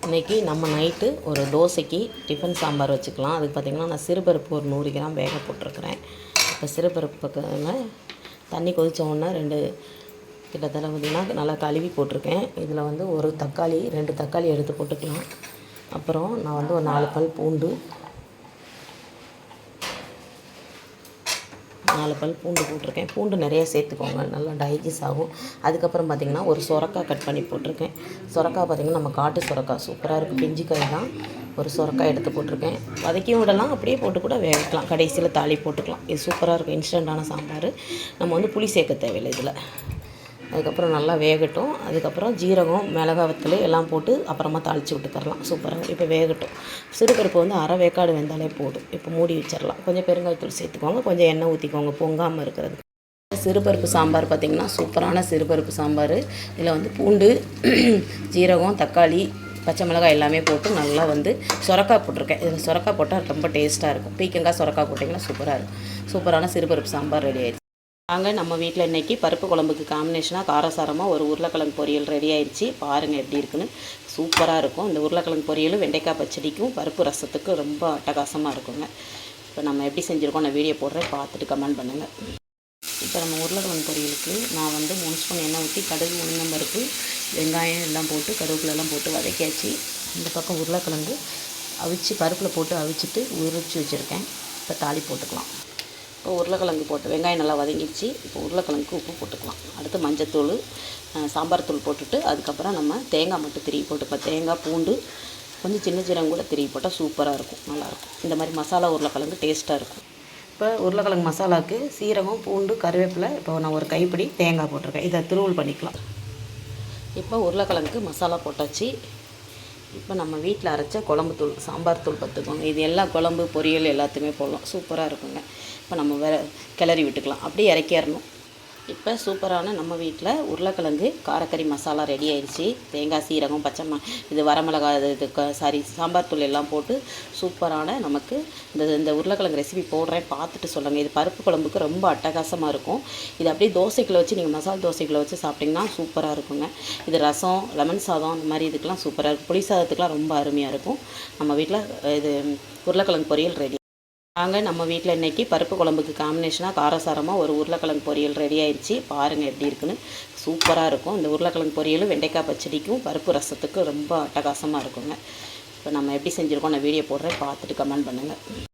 இன்றைக்கி நம்ம நைட்டு ஒரு தோசைக்கு டிஃபன் சாம்பார் வச்சுக்கலாம். அதுக்கு பார்த்திங்கன்னா நான் சிறுபருப்பு ஒரு 100 கிராம் வேக போட்டிருக்கிறேன். இப்போ சிறுபருப்புக்கு தண்ணி கொதித்த உடனே கிட்டத்தட்ட பார்த்திங்கன்னா நல்லா கழுவி போட்டிருக்கேன். இதில் ஒரு தக்காளி 2 தக்காளி எடுத்து போட்டுக்கலாம். அப்புறம் நான் ஒரு 4 பல் பூண்டு, 4 பல் பூண்டு போட்டிருக்கேன். பூண்டு நிறைய சேர்த்துக்கோங்க, நல்லா டைஜஸ்ட் ஆகும். அதுக்கப்புறம் பார்த்திங்கன்னா ஒரு சொரக்காய் கட் பண்ணி போட்டிருக்கேன். சொரக்காய் பார்த்திங்கன்னா நம்ம காட்டு சொரக்காய் சூப்பராக இருக்குது, பிஞ்சிக்காய் தான். ஒரு சொரக்காய் எடுத்து போட்டிருக்கேன். வதக்கியும் விடலாம், அப்படியே போட்டு கூட வேகலாம், கடைசியில் தாளி போட்டுக்கலாம். இது சூப்பராக இருக்கும், இன்ஸ்டண்ட்டான சாம்பார். நம்ம புளி சேர்க்க தேவையில்லை இதில். அதுக்கப்புறம் நல்லா வேகட்டும். அதுக்கப்புறம் ஜீரகம், மிளகா வத்தல் எல்லாம் போட்டு அப்புறமா தாளித்து விட்டுக்கரலாம். சூப்பராக இப்போ வேகட்டும். சிறுபருப்பு அரை வேக்காடு வெந்தாலே போதும். இப்போ மூடி வச்சிடலாம். கொஞ்சம் பெருங்காயத்தூள் சேர்த்துக்கோங்க, கொஞ்சம் எண்ணெய் ஊற்றிக்கோங்க பொங்காமல் இருக்கிறது. சிறுபருப்பு சாம்பார் பார்த்திங்கன்னா சூப்பரான சிறுபருப்பு சாம்பார். இதில் பூண்டு, ஜீரகம், தக்காளி, பச்சை மிளகாய் எல்லாமே போட்டு நல்லா சொரக்காய் போட்டிருக்கேன். இதில் சொரக்காய் போட்டால் ரொம்ப டேஸ்ட்டாக இருக்கும். பீக்கங்காய் சொரக்காய் போட்டிங்கன்னா சூப்பராக இருக்கும். சூப்பரான சிறுபருப்பு சாம்பார் ரெடி ஆயிடுச்சு. நாங்கள் நம்ம வீட்டில் இன்றைக்கி பருப்பு குழம்புக்கு காம்பினேஷனாக காரசாரமாக ஒரு உருளைக்கிழங்கு பொரியல் ரெடி ஆயிடுச்சு. பாருங்கள் எப்படி இருக்குன்னு. சூப்பராக இருக்கும். இந்த உருளைக்கிழங்கு பொரியலும் வெண்டைக்காய் பச்சடிக்கும் பருப்பு ரசத்துக்கு ரொம்ப அட்டகாசமாக இருக்குங்க. இப்போ நம்ம எப்படி செஞ்சுருக்கோம் நான் வீடியோ போடுறேன், பார்த்துட்டு கமெண்ட் பண்ணுங்கள். இப்போ நம்ம உருளைக்கிழங்கு பொரியலுக்கு நான் 3 ஸ்பூன் எண்ணெய் ஊற்றி கடுகு, உளுந்தம்பருப்பு, வெங்காயம் எல்லாம் போட்டு கருவேப்பிலெல்லாம் போட்டு வதக்கியாச்சு. இந்த பக்கம் உருளைக்கிழங்கு அவிச்சு பருப்பில் போட்டு அவிச்சிட்டு உரிச்சு வச்சுருக்கேன். இப்போ தாளி போட்டுக்கலாம். இப்போ உருளைக்கிழங்கு போட்டு வெங்காயம் நல்லா வதங்கிடுச்சு. இப்போ உருளைக்கிழங்குக்கு உப்பு போட்டுக்கலாம். அடுத்து மஞ்சத்தூள், சாம்பார் தூள் போட்டுட்டு அதுக்கப்புறம் நம்ம தேங்காய் மட்டும் திருவி போட்டுக்கலாம். தேங்காய், பூண்டு, கொஞ்சம் சின்ன சீரகம் கூட திருவி போட்டால் சூப்பராக இருக்கும், நல்லாயிருக்கும். இந்த மாதிரி மசாலா உருளைக்கிழங்கு டேஸ்ட்டாக இருக்கும். இப்போ உருளைக்கிழங்கு மசாலாவுக்கு சீரகம், பூண்டு, கருவேப்பிலை, இப்போ நான் ஒரு கைப்பிடி தேங்காய் போட்டிருக்கேன். இதை திருவல் பண்ணிக்கலாம். இப்போ உருளைக்கிழங்குக்கு மசாலா போட்டாச்சு. இப்போ நம்ம வீட்டில் அரைச்ச குழம்பு தூள், சாம்பார் தூள் பார்த்துக்கோங்க. இது எல்லா குழம்பு பொரியல் எல்லாத்தையுமே போடலாம், சூப்பராக இருக்குங்க. இப்போ நம்ம கிளறி விட்டுக்கலாம், அப்படியே இறக்கிடணும். இப்போ சூப்பரான நம்ம வீட்டில் உருளைக்கிழங்கு காரக்கறி மசாலா ரெடி ஆயிடுச்சு. தேங்காய், சீரகம், இது வரமிளகாய், சாம்பார் தூள் எல்லாம் போட்டு சூப்பரான நமக்கு இந்த உருளைக்கிழங்கு ரெசிபி போடுறேன், பார்த்துட்டு சொல்லுங்கள். இது பருப்பு குழம்புக்கு ரொம்ப அட்டகாசமாக இருக்கும். இது அப்படியே தோசைக்குள்ள வச்சு நீங்கள் மசாலா தோசைக்குள்ள வச்சு சாப்பிட்டிங்கன்னா சூப்பராக இருக்குங்க. இது ரசம், லெமன் சாதம், இந்த மாதிரி இதுக்கெலாம் சூப்பராக இருக்கும். புளி சாதத்துக்கெலாம் ரொம்ப அருமையாக இருக்கும். நம்ம வீட்டில் இது உருளைக்கிழங்கு பொரியல் ரெடி. நாங்கள் நம்ம வீட்டில் இன்றைக்கி பருப்பு குழம்புக்கு காம்பினேஷனாக காரசாரமாக ஒரு உருளைக்கிழங்கு பொரியல் ரெடி ஆயிடுச்சு. பாருங்கள் எப்படி இருக்குன்னு. சூப்பராக இருக்கும். இந்த உருளைக்கிழங்கு பொரியலும் வெண்டைக்காய் பச்சடிக்கும் பருப்பு ரசத்துக்கு ரொம்ப அட்டகாசமாக இருக்குங்க. இப்போ நம்ம எப்படி செஞ்சுருக்கோம் நான் வீடியோ போடுறேன், பார்த்துட்டு கமெண்ட் பண்ணுங்கள்.